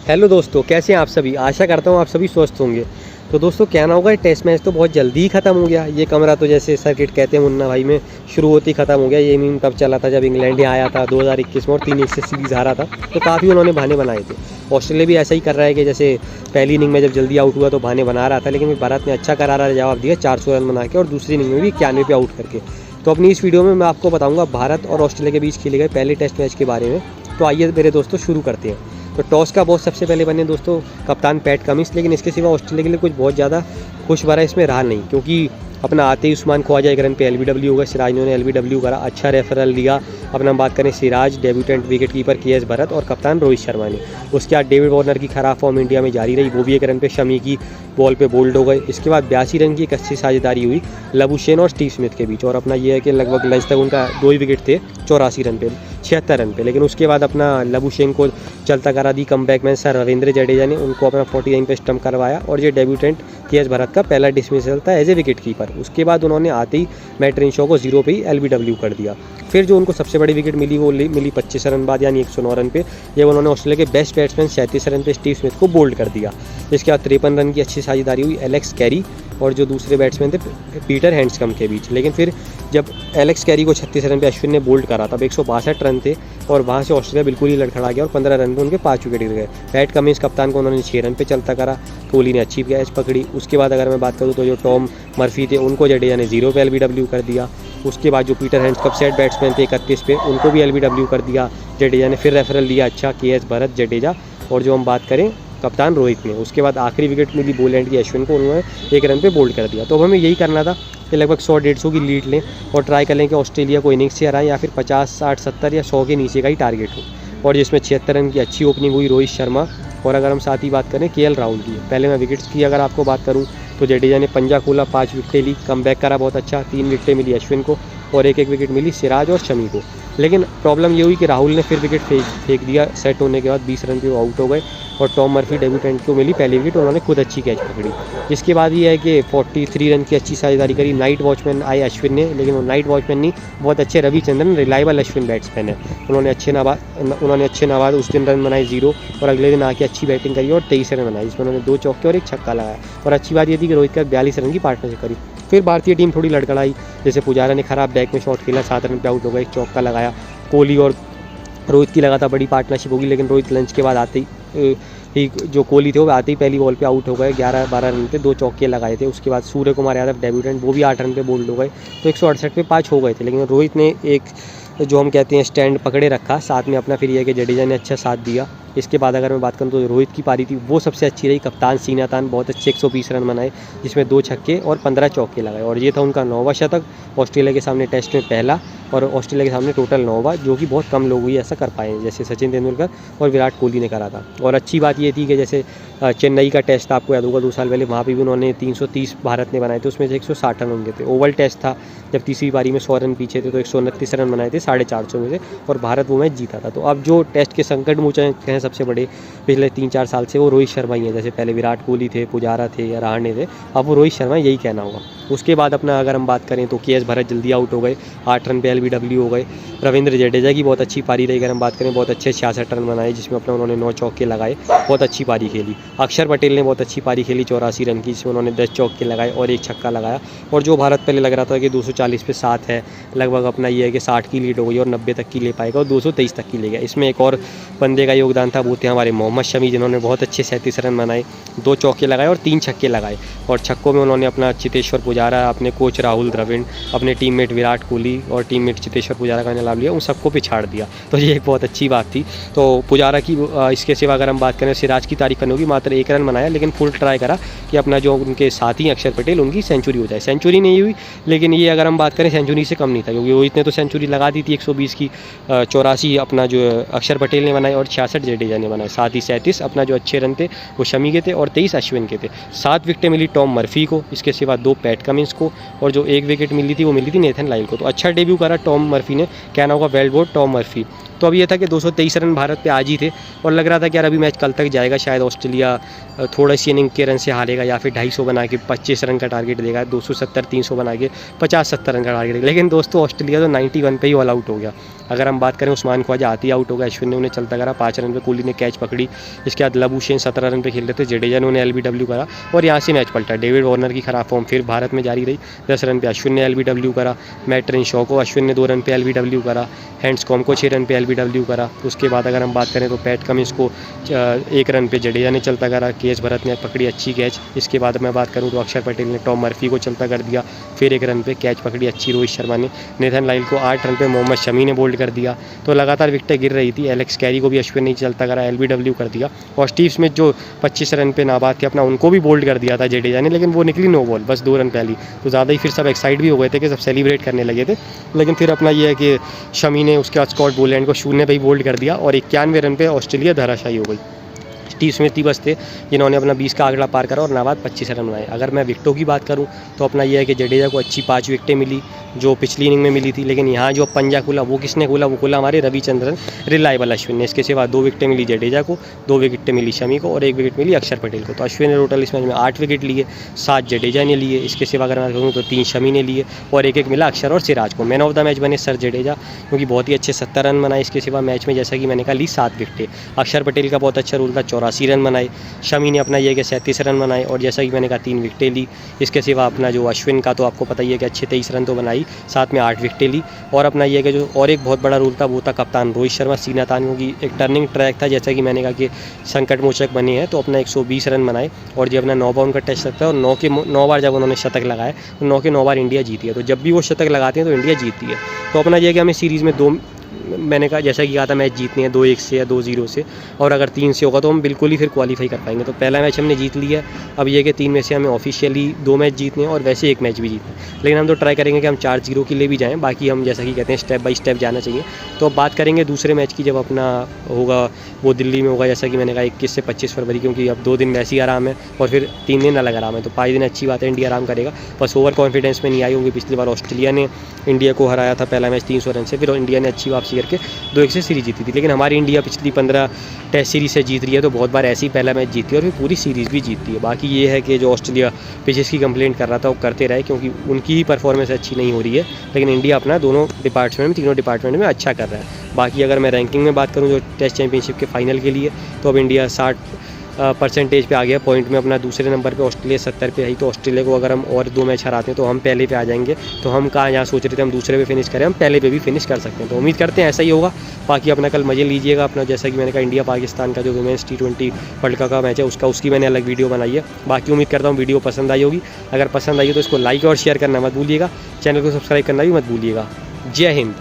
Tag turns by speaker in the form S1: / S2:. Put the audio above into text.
S1: Hello दोस्तों, कैसे हैं आप सभी। आशा करता हूँ आप सभी स्वस्थ होंगे। तो दोस्तों कहना होगा टेस्ट मैच तो बहुत जल्दी ही ख़त्म हो गया। ये कमरा तो जैसे सर्किट कहते हैं मुन्ना भाई में शुरू होती ख़त्म हो गया। ये मीम तब चला था जब इंग्लैंड यहाँ आया था 2021 में और 3-1 से सीरीज़ हारा था। तो काफ़ी उन्होंने बहाने बनाए थे। ऑस्ट्रेलिया भी ऐसा ही कर रहा है कि जैसे पहली इनिंग में जब जल्दी आउट हुआ तो बहाने बना रहा था, लेकिन भारत ने अच्छा करारा जवाब दिया 400 रन बना के, और दूसरी इनिंग में भी 91 पे आउट करके। तो अपनी इस वीडियो में मैं आपको बताऊँगा भारत और ऑस्ट्रेलिया के बीच खेले गए पहले टेस्ट मैच के बारे में। तो आइए मेरे दोस्तों शुरू करते हैं। तो टॉस का बॉस सबसे पहले बने दोस्तों कप्तान पैट कमिंस, लेकिन इसके सिवा ऑस्ट्रेलिया के लिए कुछ बहुत ज़्यादा खुश भरा इसमें रहा नहीं, क्योंकि अपना आते ही उस्मान ख्वाजा एक रन पे LBW हो गया। सिराज ने LBW करा, अच्छा रेफरल लिया। अपना हम बात करें Siraj, debutant wicket keeper KS Bharat और कप्तान रोहित शर्मा ने। उसके बाद डेविड वार्नर की खराब फॉर्म इंडिया में जारी रही, वो भी एक रन पे शमी की बॉल पे बोल्ड हो गए। इसके बाद 82 रन की एक अच्छी साझेदारी हुई लबुशेन और स्टीव स्मिथ के बीच, और अपना ये है कि लगभग लंच तक उनका 2 ही विकेट थे 84 रन पे 76 रन पे। लेकिन उसके बाद अपना लबुशेन को चलता करा दी comeback man sir Ravindra Jadeja ने, उनको अपना 49 पे स्टंप करवाया। और ये डेब्यूटेंट KS भरत का पहला डिसमिसल था एज ए विकेट कीपर। उसके बाद उन्होंने आते ही मैट रेनशॉ को 0 पे ही LBW कर दिया। फिर जो उनको सबसे बड़ी विकेट मिली वो मिली 25 रन बाद, यानी 109 रन पे। ये उन्होंने ऑस्ट्रेलिया के बेस्ट बैट्समैन 37 रन पे स्टीव स्मिथ को बोल्ड कर दिया। इसके बाद 53 रन की अच्छी साझेदारी हुई एलेक्स कैरी और जो दूसरे बैट्समैन थे पीटर हैंड्सकम के बीच। लेकिन फिर जब एलेक्स कैरी को 36 रन पे अश्विन ने बोल्ड करा तब 162 रन थे, और वहाँ से ऑस्ट्रेलिया बिल्कुल ही लड़खड़ा गया और 15 रन पे उनके 5 विकेट गिर गए। पैट कमिंस कप्तान को उन्होंने 6 रन पे चलता करा, कोहली ने अच्छी कैच पकड़ी। उसके बाद अगर मैं बात करूँ तो जो टॉम मर्फी थे उनको जडेजा ने 0 पे LBW कर दिया। उसके बाद जो पीटर हैंड्सकम सेट बैट्समैन थे 31 पे, उनको भी LBW कर दिया जडेजा ने। फिर रेफरल लिया अच्छा KS भरत जडेजा, और जो हम बात करें कप्तान रोहित ने। उसके बाद आखिरी विकेट मिली बोलैंड की अश्विन को, उन्होंने 1 रन पे बोल्ड कर दिया। तो अब हमें यही करना था कि लगभग 100-150 की लीड लें और ट्राई कर लें कि ऑस्ट्रेलिया को इनिंग्स से हराएं, या फिर 50, 60, 70 या 100 के नीचे का ही टारगेट हो। और जिसमें 76 रन की अच्छी ओपनिंग हुई रोहित शर्मा, और अगर हम साथ ही बात करें KL राहुल की। पहले मैं विकेट्स की अगर आपको बात करूं तो जडेजा ने पंजा खोला, 5 विकेटें ली, कमबैक करा बहुत अच्छा, 3 विकेटें मिली अश्विन को और एक विकेट मिली सिराज और शमी को। लेकिन प्रॉब्लम ये हुई कि राहुल ने फिर विकेट फेंक दिया सेट होने के बाद, 20 रन पे वो आउट हो गए। और टॉम मर्फी डेब्यूटेंट को मिली पहली विकेट, उन्होंने खुद अच्छी कैच पकड़ी। जिसके बाद ये है कि 43 रन की अच्छी साझेदारी करी। नाइट वॉचमैन आए अश्विन ने, लेकिन वो नाइट वॉचमैन नहीं, बहुत अच्छे रविचंद्रन रिलायबल अश्विन बैट्समैन है, उन्होंने अच्छे नवाज उस दिन रन बनाए 0, और अगले दिन आके अच्छी बैटिंग करी और 23 रन बनाए, जिसमें उन्होंने 2 चौके और 1 छक्का लगाया। और अच्छी बात ये थी कि रोहित का 42 रन की पार्टनरशिप करी। फिर भारतीय टीम थोड़ी लड़खड़ाई, जैसे पुजारा ने खराब बैक में शॉट खेला, 7 रन पे आउट हो गए, 1 चौका लगाया। कोहली और रोहित की लगातार बड़ी पार्टनरशिप होगी, लेकिन रोहित लंच के बाद आते ही जो कोहली थे वो आते ही पहली बॉल पे आउट हो गए 11-12 रन पे, 2 चौके लगाए थे। उसके बाद सूर्य कुमार यादव डेब्यूटेंट, वो भी 8 रन पे बोल्ड हो गए, तो 168 पे 5 हो गए थे। लेकिन रोहित ने एक जो हम कहते हैं स्टैंड पकड़े रखा, साथ में अपना फिर यह कि जडेजा ने अच्छा साथ दिया। इसके बाद अगर मैं बात करूँ तो रोहित की पारी थी वो सबसे अच्छी रही। कप्तान सीना तान बहुत अच्छे 120 रन बनाए, जिसमें 2 छक्के और 15 चौके लगाए, और ये था उनका 9वां शतक ऑस्ट्रेलिया के सामने टेस्ट में पहला, और ऑस्ट्रेलिया के सामने टोटल 9वां, जो कि बहुत कम लोग हुई ऐसा कर पाए हैं, जैसे सचिन तेंदुलकर और विराट कोहली ने करा था। और अच्छी बात ये थी कि जैसे चेन्नई का टेस्ट था, आपको याद होगा 2 साल पहले, वहाँ पे भी उन्होंने 330 भारत ने बनाए थे, उसमें से 160 रन उनके थे। ओवल टेस्ट था जब तीसरी पारी में 100 रन पीछे थे, तो 129 रन बनाए थे 450 में से, और भारत वो मैच जीता था। तो अब जो टेस्ट के संकट मोचक हैं सबसे बड़े पिछले 3-4 साल से, वो रोहित शर्मा ही है। जैसे पहले विराट कोहली थे, पुजारा थे या रहाणे थे, अब वो रोहित शर्मा, यही कहना होगा। उसके बाद अपना अगर हम बात करें तो KS भरत जल्दी आउट हो गए, 8 रन पे LBW हो गए। रविंद्र जडेजा की बहुत अच्छी पारी रही, अगर हम बात करें बहुत अच्छे 66 रन बनाए, जिसमें अपना उन्होंने 9 चौके लगाए, बहुत अच्छी पारी खेली। अक्षर पटेल ने बहुत अच्छी पारी खेली 84 रन की, जिसमें उन्होंने 10 चौके लगाए और 1 छक्का लगाया। और जो भारत पहले लग रहा था कि 240 पे 7 है, लगभग अपना ये है कि 60 की लीड हो गई और 90 तक की ले पाएगा, और 223 तक की ले गया। इसमें एक और बंदे का योगदान था, वो थे हमारे मोहम्मद शमी, जिन्होंने बहुत अच्छे 37 रन बनाए, 2 चौके लगाए और 3 छक्के लगाए। और छक्कों में उन्होंने अपना चेतेश्वर पुजारा, अपने कोच राहुल द्रविड़, अपने टीममेट विराट कोहली और टीममेट चेतेश्वर पुजारा का नाम लिया, उन सबको पिछाड़ दिया। तो ये एक बहुत अच्छी बात थी। तो पुजारा की इसके सिवा अगर हम बात करें सिराज की तारीफ करनी होगी, मात्र 1 रन बनाया, लेकिन फुल ट्राई करा कि अपना जो उनके साथी अक्षर पटेल उनकी सेंचुरी हो जाए। सेंचुरी नहीं हुई, लेकिन ये अगर हम बात करें सेंचुरी से कम नहीं था, क्योंकि रोहित ने तो सेंचुरी लगा दी थी 120 की, 84 अपना जो अक्षर पटेल ने बनाए और 66 जडेजा ने बनाए। साथ ही 37 अपना जो अच्छे रन थे वो शमी के थे और 23 अश्विन के थे। 7 विकेटें मिली टॉम मर्फी को, इसके सिवा 2 पैट कमिंस को, और जो 1 विकेट मिली थी वो मिली थी नेथन लाइन को। तो अच्छा डेब्यू करा टॉम मर्फी ने, कहना होगा वेल डन टॉम मर्फी। तो अब ये था कि 223 रन भारत पे आज ही थे, और लग रहा था कि यार अभी मैच कल तक जाएगा, शायद ऑस्ट्रेलिया थोड़ा सी इनिंग के रन से हारेगा, या फिर 250 बना के 25 रन का टारगेट देगा, 270-300 बना के 50-70 रन का टारगेट देगा। लेकिन दोस्तों ऑस्ट्रेलिया तो 91 पे ही ऑल आउट हो गया। अगर हम बात करें उस्मान ख्वाजा आती आउट हो गया, अश्विन ने उन्हें चलता करा 5 रन पे, कोहली ने कैच पकड़ी। इसके बाद लबूशेन 17 रन पे खेल रहे थे, जडेजा ने उन्हें LBW करा और यहाँ से मैच पलटा। डेविड वार्नर की खराब फॉर्म फिर भारत में जारी रही, 10 रन पे अश्विन ने LBW करा। मैट रेनशॉ को अश्विन ने 2 रन पे LBW करा, हैंड्सकॉम को 6 रन पे LBW करा। उसके बाद अगर हम बात करें तो पैट कमिंस को 1 रन पे जडेजा ने चलता करा, केएस भरत ने पकड़ी अच्छी कैच। इसके बाद मैं बात करूँ तो अक्षर पटेल ने टॉम मर्फी को चलता कर दिया, फिर 1 रन पे कैच पकड़ी अच्छी रोहित शर्मा ने। नेथन लाइल को 8 रन पे मोहम्मद शमी ने बोल्ड कर दिया। तो लगातार विकेटें गिर रही थी, एलेक्स कैरी को भी अश्विन ने चलता करा, LBW कर दिया। और स्टीव स्मिथ जो 25 रन पे नाबाद थे अपना, उनको भी बोल्ड कर दिया था जडेजा ने, लेकिन वो निकली नो बॉल, बस 2 रन पहली। तो ज़्यादा ही फिर सब एक्साइट भी हो गए थे कि सब सेलिब्रेट करने लगे थे, लेकिन फिर अपना ये है कि शमी ने उसके बाद स्कॉट बोलैंड को 0 पे ही बोल्ड कर दिया और 91 रन पे ऑस्ट्रेलिया धराशायी हो गई। स्टीव स्मिथ ही बस थे जिन्होंने अपना 20 का आंकड़ा पार करा और नाबाद 25 रन बनाए। अगर मैं विकेटों की बात करूं तो अपना यह है कि जडेजा को अच्छी 5 विकेटें मिली जो पिछली इनिंग में मिली थी, लेकिन यहाँ जो पंजा खुला वो किसने खोला, वो खोला हमारे रविचंद्रन रिलायबल अश्विन ने। इसके सिवा 2 विकेटें मिली जडेजा को, 2 विकेटें मिली शमी को और 1 विकेट मिली अक्षर पटेल को। तो अश्विन ने टोटल इस मैच में 8 विकेट लिए, 7 जडेजा ने लिए। इसके सिवा अगर मैं कहूँ तो 3 शमी ने लिए और 1-1 मिला अक्षर और सिराज को। मैन ऑफ द मैच बने सर जडेजा, क्योंकि बहुत ही अच्छे 70 रन बनाए। इसके सिवा मैच में जैसा कि मैंने कहा ली 7 विकेटें। अक्षर पटेल का बहुत अच्छा रोल था, 84 रन बनाए। शमी ने अपना यह कि 37 रन बनाए और जैसा कि मैंने कहा 3 विकेटें ली। इसके सिवा अपना जो अश्विन का तो आपको पता ही है कि अच्छे 23 रन तो बनाई, साथ में 8 विकेटें ली। और अपना यह कि जो और एक बहुत बड़ा रोल था वो था कप्तान रोहित शर्मा, सीना तान, क्योंकि एक टर्निंग ट्रैक था जैसा कि मैंने कहा कि संकट मोचक बने हैं। तो अपना 120 रन बनाए और जो अपना 9 बाउंड का टेस्ट रखता है और 9 बार जब उन्होंने शतक लगाए तो 9 के 9 बार इंडिया जीती है। तो जब भी वो शतक लगाते हैं तो इंडिया जीतती है। तो अपना यह कि हमें सीरीज़ में 2, मैंने कहा जैसा कि कहा था मैच जीतने हैं 2-1 से या 2-0 से, और अगर 3 से होगा तो हम बिल्कुल ही फिर क्वालिफाई कर पाएंगे। तो पहला मैच हमने जीत लिया है, अब ये कि 3 में से हमें ऑफिशियली 2 मैच जीतने हैं और वैसे 1 मैच भी जीतना है। लेकिन हम तो ट्राई करेंगे कि हम 4-0 के लिए भी जाएँ, बाकी हम जैसा कि कहते हैं स्टेप बाय स्टेप जाना चाहिए। तो अब बात करेंगे दूसरे मैच की, जब अपना होगा वो दिल्ली में होगा, जैसा कि मैंने कहा 21 से 25 फरवरी, क्योंकि अब 2 दिन वैसे ही आराम है और फिर 3 दिन अलग आराम है। तो 5 दिन अच्छी बात है, इंडिया आराम करेगा। बस ओवर कॉन्फिडेंस में नहीं आई होंगी। पिछली बार ऑस्ट्रेलिया ने इंडिया को हराया था पहला मैच 300 रन से, फिर इंडिया ने अच्छी वापसी करके 2-1 से सीरीज़ जीती थी। लेकिन हमारी इंडिया पिछली 15 टेस्ट सीरीज़ से जीत रही है, तो बहुत बार ऐसी पहला मैच जीती है और फिर पूरी सीरीज़ भी जीतती है। बाकी ये है कि जो ऑस्ट्रेलिया पिचेस की कंप्लेंट कर रहा था वो करते रहे, क्योंकि उनकी ही परफॉर्मेंस अच्छी नहीं हो रही है। लेकिन इंडिया अपना दोनों डिपार्टमेंट में, तीनों डिपार्टमेंट में अच्छा कर रहा है। बाकी अगर मैं रैंकिंग में बात करूँ जो टेस्ट चैंपियनशिप के फाइनल के लिए, तो अब इंडिया 60% पे आ गया पॉइंट में, अपना दूसरे नंबर पे, ऑस्ट्रेलिया 70 पे है। तो ऑस्ट्रेलिया को अगर हम और 2 मैच हराते हैं तो हम पहले पे आ जाएंगे। तो हम कहाँ यहाँ सोच रहे थे हम दूसरे पे फिनिश करें, हम पहले पे भी फिनिश कर सकते हैं। तो उम्मीद करते हैं ऐसा ही होगा। बाकी अपना कल मजे लीजिएगा अपना, जैसा कि मैंने कहा इंडिया पाकिस्तान का जो वुमेंस T20 वर्ल्ड कप का मैच है उसकी मैंने अलग वीडियो बनाई है। बाकी उम्मीद करता हूँ वीडियो पसंद आई होगी। अगर पसंद आई हो तो इसको लाइक और शेयर करना मत भूलिएगा, चैनल को सब्सक्राइब करना भी मत भूलिएगा। जय हिंद।